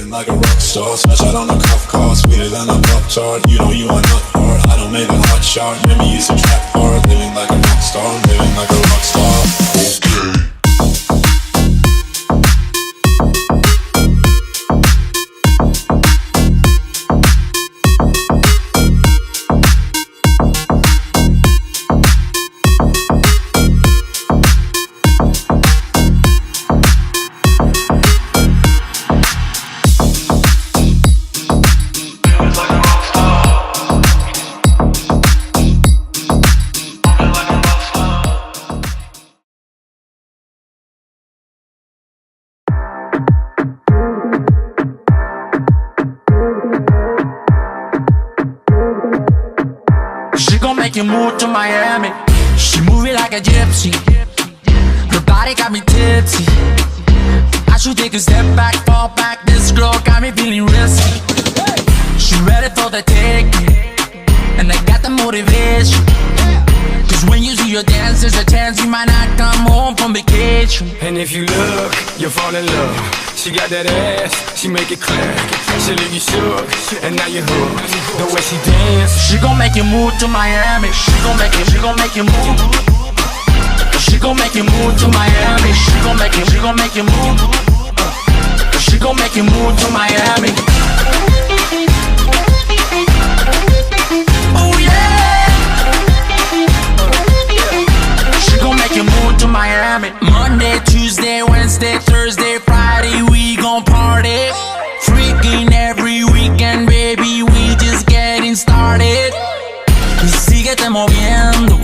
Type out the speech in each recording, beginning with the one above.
Living like a rock star, smash out on a cuff car, sweeter than a pop tart. You know you are not hard, I don't make a hot shot. Maybe you some trap hard, living like a rock star, living like a rock star. Okay. Make you move to Miami. She moving like a gypsy. Her body got me tipsy. I should take a step back, fall back. This girl got me feeling risky. She ready for the taking, and I got the motivation. Cause when you see your dance, there's a chance you might not come home from vacation. And if you look, you'll fall in love. She got that ass, she make it clap. She leave you shook, and now you hooked. The way she dance, she gon' make you move to Miami. She gon' make you move. She gon' make you move to Miami. She gon' make you move. She gon' make you move to Miami. Oh yeah. She gon' make you move to Miami. Monday, Tuesday, Wednesday, Thursday, Friday, we gon' party. Freaking every weekend, baby, we just getting started. Y síguete moviendo,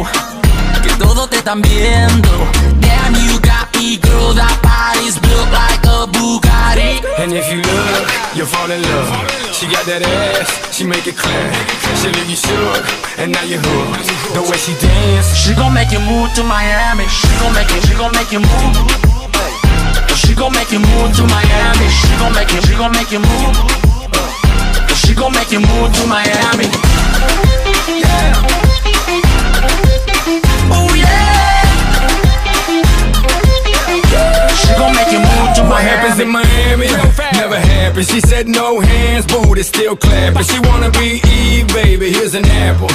que todos te están viendo. Damn, you got me, girl, that body's built like a Bugatti. and if you look, you'll fall in love. She got that ass, she make it clap. She leave you shook, and now you hooked. The way she dance, she gon' make you move to Miami. She gon' make you move. She gon' make you move to Miami. She gon' make you move. She gon' make you move to Miami. Yeah. Oh yeah. She gon' make you move to Miami. what happens in Miami never happens. She said no hands, booty still clapping. She wanna be Eve, baby, here's an apple.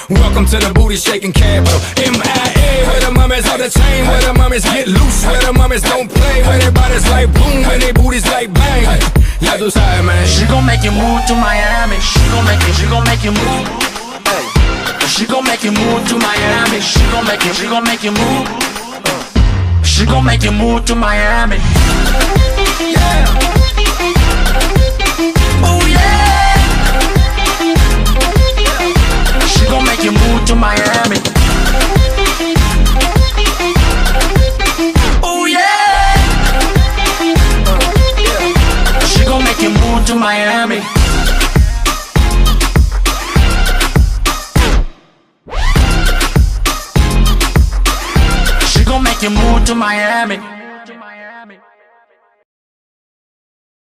Welcome to the booty shaking capital. MIA, where the mummies on the chain, where the mummies get loose, where the mummies don't play, where their bodies like boom, where their booties like bang. Ya tú sabes, man. She gon' make you move to Miami. She gon' make you move. She gon' make you move to Miami. She gon' make you move. She gon' make you move to Miami. Yeah. Oh yeah. She gon' make you move to Miami. Oh yeah. She gon' make you move to Miami. She gon' make you move to Miami.